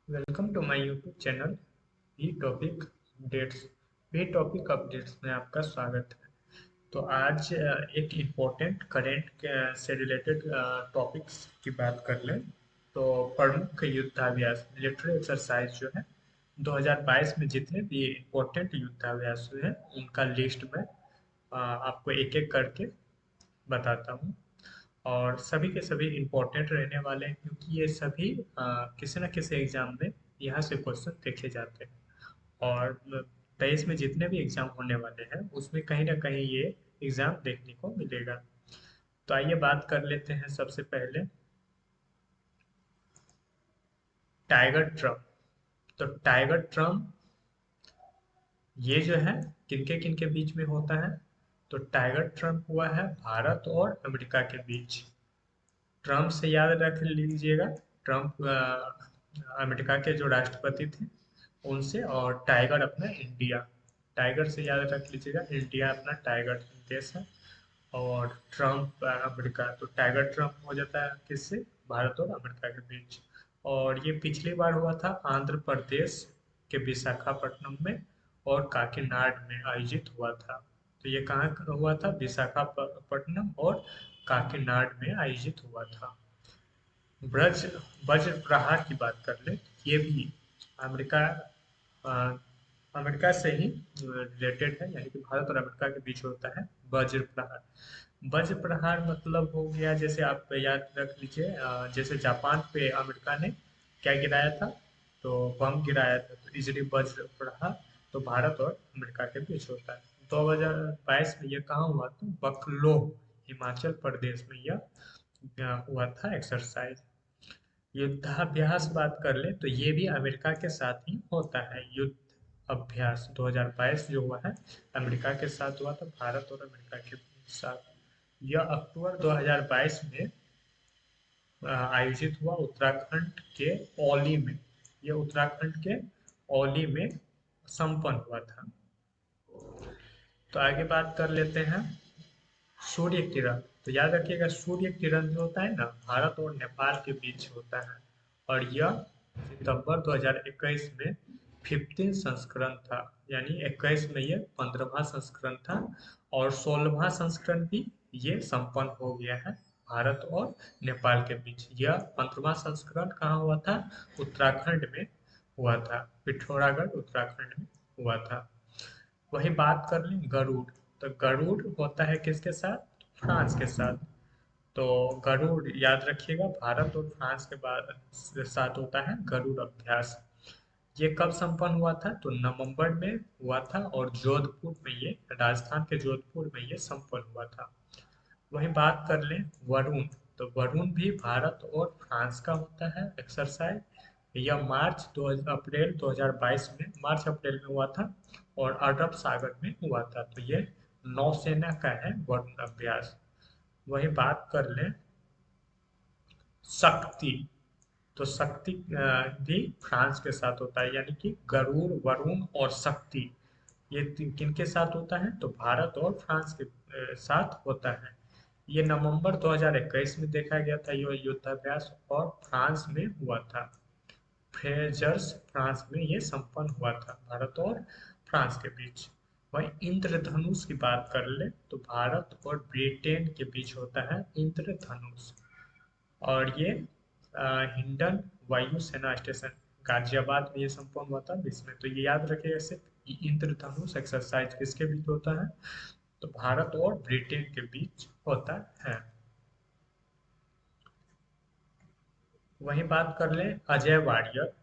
Welcome to my YouTube channel B topic updates. B topic updates में आपका स्वागत है। तो आज एक इम्पोर्टेंट करेंट से रिलेटेड टॉपिक्स की बात कर लें। तो प्रमुख युद्धाभ्यास मिलिट्री एक्सरसाइज जो है 2022 में जितने भी इम्पोर्टेंट युद्धाभ्यास हुए हैं उनका लिस्ट में आपको एक एक करके बताता हूँ। और सभी के सभी इम्पोर्टेंट रहने वाले हैं क्योंकि ये सभी किसी न किसी एग्जाम में यहाँ से क्वेश्चन देखे जाते हैं। और 23 में जितने भी एग्जाम होने वाले हैं उसमें कहीं ना कहीं ये एग्जाम देखने को मिलेगा। तो आइए बात कर लेते हैं सबसे पहले टाइगर ट्रम्प। तो टाइगर ट्रम्प ये जो है किनके किनके बीच में होता है। तो टाइगर ट्रम्प हुआ है भारत और अमेरिका के बीच। ट्रम्प से याद रख लीजिएगा। ट्रम्प अमेरिका के जो राष्ट्रपति थे उनसे, और टाइगर अपना इंडिया। टाइगर से याद रख लीजिएगा, इंडिया अपना टाइगर देश है। और ट्रम्प अमेरिका, तो टाइगर ट्रम्प हो जाता है किससे, भारत और अमेरिका के बीच। और ये पिछली बार हुआ था आंध्र प्रदेश के विशाखापट्टनम में और काकीनाड में आयोजित हुआ था। तो ये कहाँ हुआ था, विशाखापट्टनम और काकीनाड में आयोजित हुआ था। ब्रज वज्र प्रहार की बात कर ले, ये भी अमेरिका अ, अमेरिका से ही रिलेटेड है, यानी कि भारत और अमेरिका के बीच होता है वज्र प्रहार। वज्र प्रहार मतलब हो गया, जैसे आप याद रख लीजिए, जैसे जापान पे अमेरिका ने क्या गिराया था, तो बम गिराया था, तो इसलिए वज्र प्रहार तो भारत और अमेरिका के बीच होता है। 2022 में यह कहाँ हुआ था, बकलो हिमाचल प्रदेश में यह हुआ था एक्सरसाइज। युद्धाभ्यास बात कर ले तो ये भी अमेरिका के साथ ही होता है। युद्ध अभ्यास 2022 जो हुआ है अमेरिका के साथ हुआ था, भारत और अमेरिका के साथ। यह अक्टूबर 2022 में आयोजित हुआ उत्तराखंड के औली में। यह उत्तराखंड के औली में संपन्न हुआ था। तो आगे बात कर लेते हैं सूर्य किरण। तो याद रखिएगा, सूर्य किरण जो होता है ना, भारत और नेपाल के बीच होता है। और यह सितंबर 2021 में 15 संस्करण था, यानी 21 में ये 15वां संस्करण था। और 16वां संस्करण भी ये संपन्न हो गया है भारत और नेपाल के बीच। यह 15वां संस्करण कहाँ हुआ था, उत्तराखंड में हुआ था, पिथौरागढ़ उत्तराखंड में हुआ था। वही बात कर लें गरुड़। तो गरुड़ होता है किसके साथ, फ्रांस के साथ। तो गरुड़ याद रखिएगा, भारत और फ्रांस के बाद साथ होता है गरुड़ अभ्यास। ये कब संपन्न हुआ था, तो नवंबर में हुआ था, और जोधपुर में ये, राजस्थान के जोधपुर में ये संपन्न हुआ था। वहीं बात कर लें वरुण। तो वरुण भी भारत और फ्रांस का होता है एक्सरसाइज। यह अप्रैल 2022 में, मार्च अप्रैल में हुआ था, और अरब सागर में हुआ था। तो ये नौसेना का है वरुण अभ्यास। वही बात कर लें शक्ति। तो शक्ति भी फ्रांस के साथ होता है, यानी कि गरुड़, वरुण और शक्ति, ये किनके साथ होता है, तो भारत और फ्रांस के साथ होता है। ये नवंबर 2021 में देखा गया था ये युद्धाभ्यास, और फ्रांस में हुआ था। फ्रेजर्स फ्रांस में ये संपन्न हुआ था भारत और फ्रांस के बीच। वहीं इंद्रधनुष की बात कर ले तो भारत और ब्रिटेन के बीच होता है इंद्रधनुष। और ये हिंडन वायु सेना स्टेशन गाजियाबाद में ये संपन्न हुआ था 20 में। तो ये याद रखिएगा, सिर्फ इंद्रधनुष एक्सरसाइज किसके बीच होता है, तो भारत और ब्रिटेन के बीच होता है। वहीं बात कर लें अजय वारियर।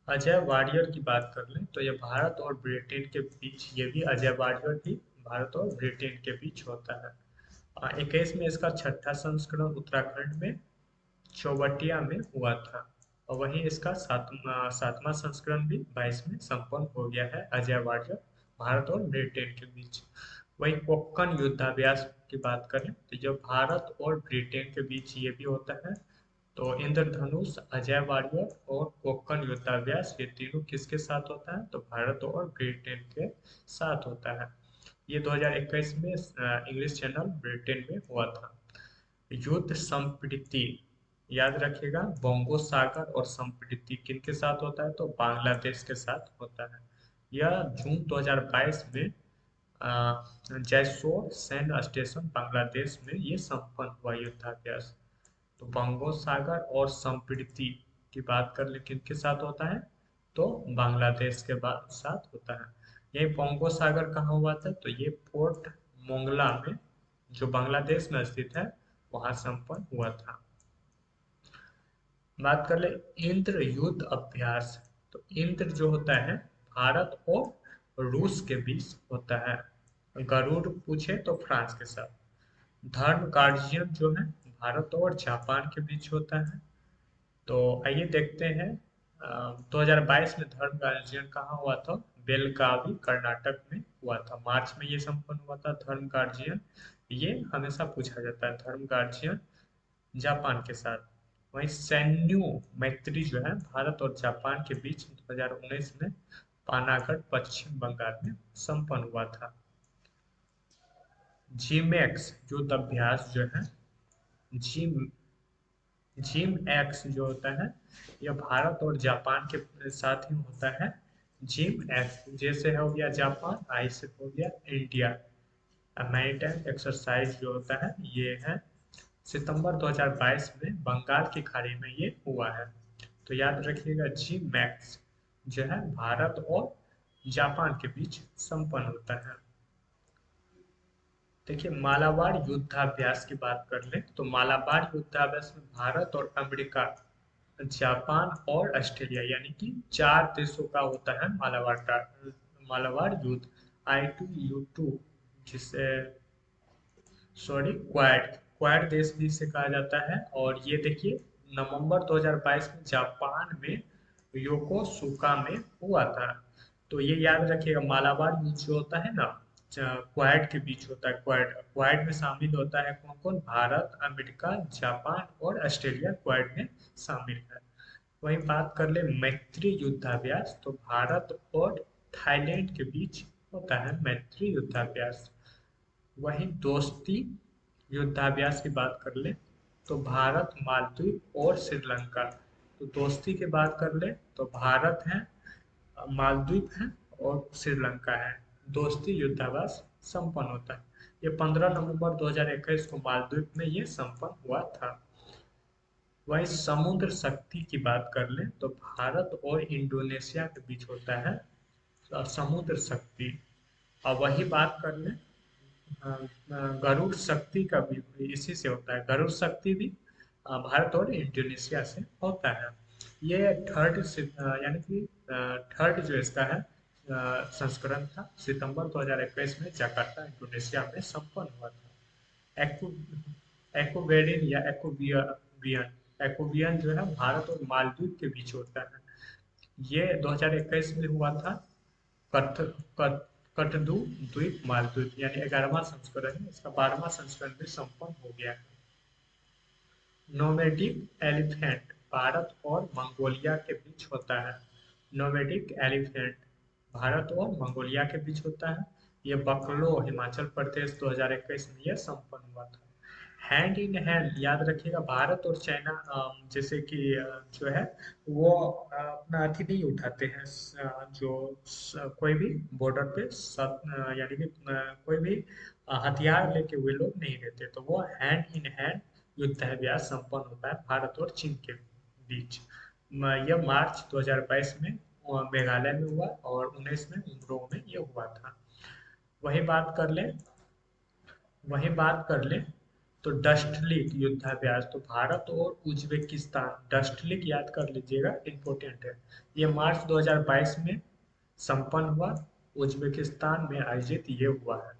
अजय वारियर की बात कर लें तो ये भारत और ब्रिटेन के बीच, ये भी अजय वारियर भी भारत और ब्रिटेन के बीच होता है। 21 में इसका छठा संस्करण उत्तराखंड में चौबटिया में हुआ था। और वहीं इसका सातवां संस्करण भी 22 में संपन्न हो गया है अजय वारियर, भारत और ब्रिटेन के बीच। वहीं कोक्कन युद्धाभ्यास की बात करें तो जो भारत और ब्रिटेन के बीच ये भी होता है। तो इंद्रधनुष, अजय वारियर और कोक्कन युद्धाभ्यास, ये तीनों किसके साथ होता है, तो भारत और ब्रिटेन के साथ होता है। ये 2021 में इंग्लिश चैनल ब्रिटेन में हुआ था। युद्ध संप्रीति, याद रखिएगा, बोंगो सागर और संप्रीति किनके साथ होता है, तो बांग्लादेश के साथ होता है। यह जून 2022 में जैसोर सैन्य स्टेशन बांग्लादेश में ये संपन्न हुआ युद्धाभ्यास। तो बंगो सागर और संप्रीति की बात कर ले किनके साथ होता है, तो बांग्लादेश के साथ होता है। ये बंगो सागर कहाँ हुआ था, तो ये पोर्ट मोंगला में, जो बांग्लादेश में स्थित है, वहां संपन्न हुआ था। बात कर ले इंद्र युद्ध अभ्यास। तो इंद्र जो होता है भारत और रूस के बीच होता है। गरुड़ पूछे तो फ्रांस के साथ। धर्म गार्जियन जो है भारत और जापान के बीच होता है। तो आइए देखते हैं 2022 में धर्म गार्जियन कहाँ हुआ था, बेलगावी कर्नाटक में हुआ था। मार्च में ये संपन्न हुआ था धर्म गार्जियन। ये हमेशा पूछा जाता है धर्म गार्जियन जापान के साथ। वहीं सैन्य मैत्री जो है भारत और जापान के बीच 2019 में पानागढ़ पश्चिम बंगाल में संपन्न हुआ था। जिमैक्स युद्ध अभ्यास जो है, जिम जिम एक्स जो होता है, यह भारत और जापान के साथ ही होता है। जिम एक्स जैसे हो गया जापान, आई से हो गया इंडिया। मैरीटाइम एक्सरसाइज जो होता है ये है सितंबर 2022 में बंगाल की खाड़ी में ये हुआ है। तो याद रखिएगा जी मैक्स जो है भारत और जापान के बीच संपन्न होता है। देखिए मालाबार युद्धाभ्यास की बात कर ले तो मालाबार युद्धाभ्यास में भारत और अमेरिका, जापान और ऑस्ट्रेलिया यानी कि 4 देशों का होता है मालाबार युद्ध। I2U2 जिसे सॉरी क्वाड क्वाड देश भी इसे कहा जाता है। और ये देखिए नवंबर 2022 में जापान में योकोसुका में हुआ था। तो ये याद रखिएगा मालाबार युद्ध जो होता है ना, क्वाड के बीच होता है। क्वाड क्वाड में शामिल होता है कौन कौन, भारत, अमेरिका, जापान और ऑस्ट्रेलिया क्वाड में शामिल है। वहीं बात कर ले मैत्री युद्धाभ्यास, तो भारत और थाईलैंड के बीच होता है मैत्री युद्धाभ्यास। वहीं दोस्ती युद्धाभ्यास की बात कर ले तो भारत, मालदीव और श्रीलंका। तो दोस्ती की बात कर ले तो भारत है, मालदीव है और श्रीलंका है। दोस्ती युद्धाभ्यास संपन्न होता है। ये 15 नवंबर 2021 को मालदीव में ये संपन्न हुआ था। वहीं समुद्र शक्ति की बात कर ले तो भारत और इंडोनेशिया के बीच होता है समुद्र शक्ति। और वही बात कर ले गरुड़ शक्ति का भी इसी से होता है। गरुड़ शक्ति भी भारत और इंडोनेशिया से होता है। ये यानी कि थर्ड जो इसका है संस्करण था, सितंबर 2021 में जकार्ता इंडोनेशिया में संपन्न हुआ था। एक्व एक्वेरियन या एक्वेरियन जो है भारत और मालदीव के बीच होता है। ये 2021 में हुआ था। कठ कठ कठदू द्वीप मालदीव यानी 11वां संस्करण है, इसका 12वां संस्करण भी संपन्न हो गया है। नोमैडिक एलिफेंट भारत और मंगोलिया के बीच होता है। नोमैडिक एलिफेंट भारत और मंगोलिया के बीच होता है। ये बकलो हिमाचल प्रदेश 2021 में यह संपन्न हुआ था। हैंड इन हैंड याद रखिएगा भारत और चाइना जैसे कि जो है वो अपना अथी नहीं उठाते हैं, कोई भी बॉर्डर पे यानी कि कोई भी हथियार लेके वे लोग नहीं रहते। तो वो हैंड इन हैंड युद्धाभ्यास संपन्न होता है भारत और चीन के बीच। यह मार्च 2022 में मेघालय में हुआ और 19 में उमरोह में ये हुआ था। वही बात कर ले वही बात कर ले तो डस्टलिक युद्धाभ्यास, तो भारत और उज्बेकिस्तान, डस्टलिक याद कर लीजिएगा इम्पोर्टेंट है। ये मार्च 2022 में संपन्न हुआ, उज्बेकिस्तान में आयोजित ये हुआ है।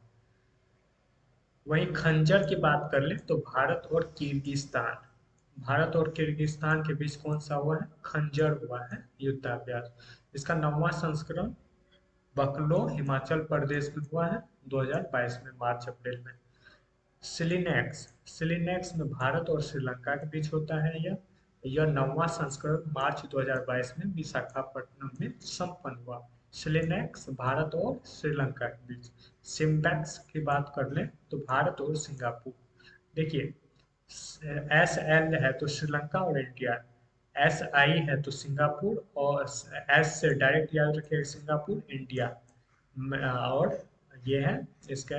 वहीं खंजर की बात कर ले तो भारत और किर्गिस्तान के बीच कौन सा हुआ है, खंजर हुआ है युद्धाभ्यास। इसका 9वां संस्करण बकलो हिमाचल प्रदेश में हुआ है 2022 में मार्च अप्रैल में। सिलिनेक्स में भारत और श्रीलंका के बीच होता है। यह 9वां संस्करण मार्च 2022 में विशाखापट्टनम में संपन्न हुआ। सिलिनेक्स भारत और श्रीलंका के बीच। सिम्बैक्स की बात कर लें तो भारत और सिंगापुर। देखिए SL है तो श्रीलंका और इंडिया, SI है तो सिंगापुर, और S से डायरेक्ट याद रखिएगा सिंगापुर इंडिया, और ये है इसका,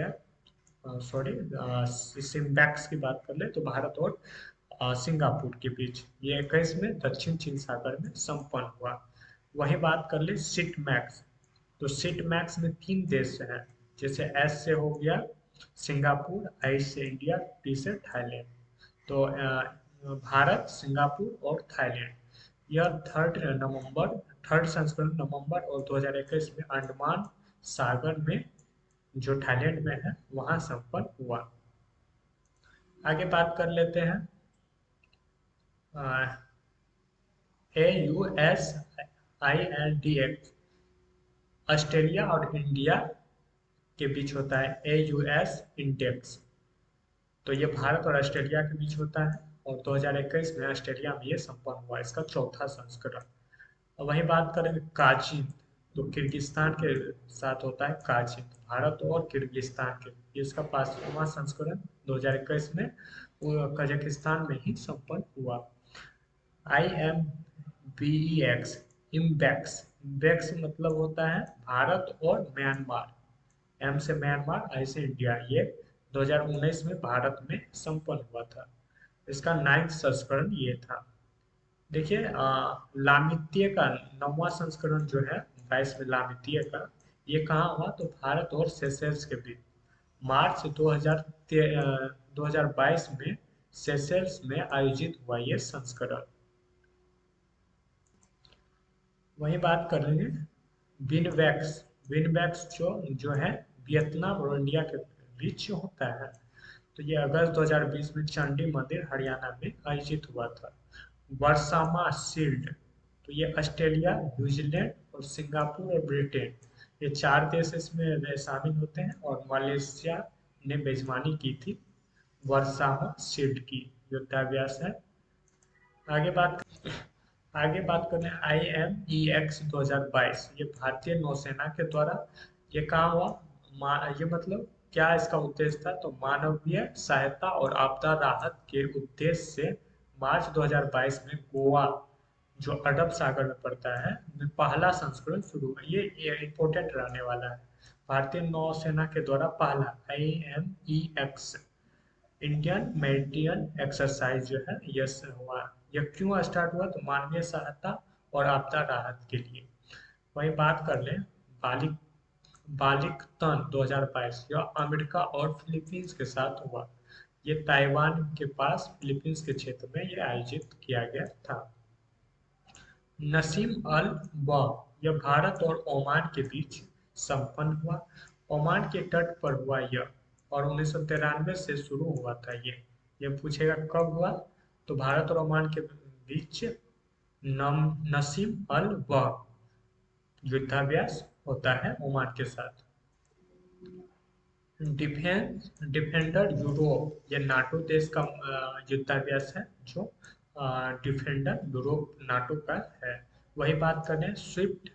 सॉरी, सिम्बैक्स की बात कर ले तो भारत और सिंगापुर के बीच ये 21 में दक्षिण चीन सागर में संपन्न हुआ। वही बात कर ले सिट मैक्स, तो सिट मैक्स में 3 देश हैं, जैसे S से हो गया सिंगापुर, I से इंडिया, T से थाईलैंड। तो भारत, सिंगापुर और थाईलैंड, यह थर्ड संस्करण नवंबर और 2021 में अंडमान सागर में, जो थाईलैंड में है, वहां संपन्न हुआ। आगे बात कर लेते हैं AUSINDEX, ऑस्ट्रेलिया और इंडिया के बीच होता है AUS इंडेक्स, तो ये भारत और ऑस्ट्रेलिया के बीच होता है, और 2021 में ऑस्ट्रेलिया में ये संपन्न हुआ, इसका चौथा संस्करण। और वही बात करेंगे काचिन, तो किर्गिस्तान के साथ होता है काचिन, भारत और किर्गिस्तान के, इसका 5वां संस्करण 2021 में वो कजाकिस्तान में ही संपन्न हुआ। IMBEX, इम्बैक्स, इम्बैक्स मतलब होता है भारत और म्यांमार, M से म्यांमार, I से इंडिया, ये 2019 में भारत में संपन्न हुआ था, इसका 9वां संस्करण ये था। देखिए लामित्य का 9वां संस्करण जो है 22वें लामित्य का, ये कहाँ हुआ तो भारत और सेशेल्स के बीच, मार्च 2022 में सेशेल्स में आयोजित हुआ ये संस्करण। वही बात कर लेंगे विनवैक्स, विनवैक्स जो है वियतनाम और इंडिया के बीच होता है, तो ये अगस्त 2020 में चंडी मंदिर हरियाणा में आयोजित हुआ था। वर्सामा शील्ड, तो ये ऑस्ट्रेलिया, न्यूजीलैंड और सिंगापुर और ब्रिटेन, ये 4 देश इसमें शामिल होते हैं, और मलेशिया ने मेजबानी की थी वर्सामा शील्ड की, युद्धाभ्यास है। आगे बात आगे बात करें IMEX 2022, ये भारतीय नौसेना के द्वारा, ये कहाँ हुआ, ये मतलब क्या इसका उद्देश्य था, तो मानवीय सहायता और आपदा राहत के उद्देश्य से मार्च 2022 में गोवा, जो अरब सागर में पड़ता है, में पहला संस्करण शुरू हुआ, ये इम्पोर्टेंट रहने वाला है, भारतीय नौसेना के द्वारा पहला IMEX इंडियन मेरिटाइम एक्सरसाइज जो है ये हुआ। यह क्यों स्टार्ट हुआ, तो मानवीय सहायता और आपदा राहत के लिए। वही बात कर लें बालिक बालिकतन 2022, यह अमेरिका और फिलीपींस के साथ हुआ, ये ताइवान के पास फिलीपींस के क्षेत्र में ये आयोजित किया गया था। नसीम अल वाह, यह भारत और ओमान के बीच संपन्न हुआ, ओमान के तट पर हुआ यह, और 1993 से शुरू हुआ था ये पूछेगा कब हुआ, तो भारत और ओमान के बीच नसीम अल वाह युद्धाभ्यास होता है ओमान के साथ। डिफेंडर यूरोप, ये नाटो देश का युद्धाभ्यास है, जो डिफेंडर यूरोप नाटो का है। वही बात करें स्विफ्ट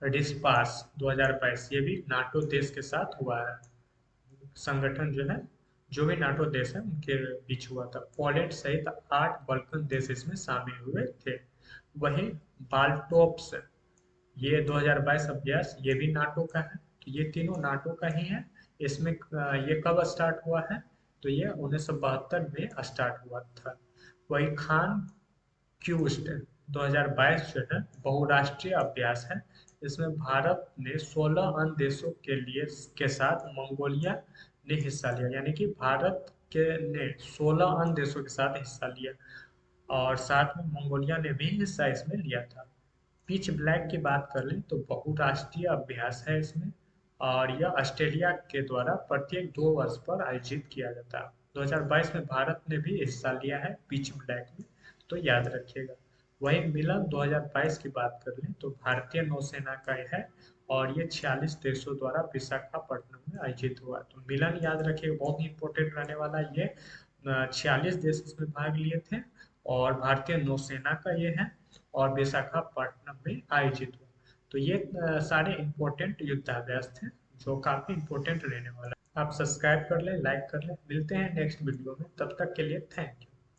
डिस्पास 2022, ये भी नाटो देश के साथ हुआ है, संगठन जो है, जो भी नाटो देश है उनके बीच हुआ था, पोलैंड सहित 8 बल्कन देश इसमें शामिल हुए थे। वही बाल्टोप्स, ये 2022 अभ्यास, ये भी नाटो का है, तो ये तीनों नाटो का ही है। इसमें ये कब स्टार्ट हुआ है, तो ये 1972 में स्टार्ट हुआ था। वही खान क्यूस्ट 2022 जो है बहुराष्ट्रीय अभ्यास है, इसमें भारत ने 16 अन्य देशों के साथ मंगोलिया ने हिस्सा लिया, यानी कि भारत के ने 16 अन्य देशों के साथ हिस्सा लिया, और साथ में मंगोलिया ने भी हिस्सा इसमें लिया था। पिच ब्लैक की बात कर लें तो बहुराष्ट्रीय अभ्यास है इसमें, और यह ऑस्ट्रेलिया के द्वारा प्रत्येक 2 वर्ष पर आयोजित किया जाता है। 2022 में भारत ने भी हिस्सा लिया है पिच ब्लैक में, तो याद रखिएगा। वही मिलन 2022 की बात कर लें तो भारतीय नौसेना का है, और ये 46 देशों द्वारा विशाखापट्टनम में आयोजित हुआ, तो मिलन याद रखिएगा, बहुत ही इंपॉर्टेंट रहने वाला ये। 46 देश इसमें भाग लिए थे, और भारतीय नौसेना का ये है, और विशाखापट्टनम में आयोजित हुआ। तो ये सारे इम्पोर्टेंट युद्धाभ्यास थे, जो काफी इम्पोर्टेंट रहने वाला है। आप सब्सक्राइब कर लें, लाइक कर लें, मिलते हैं नेक्स्ट वीडियो में, तब तक के लिए थैंक यू।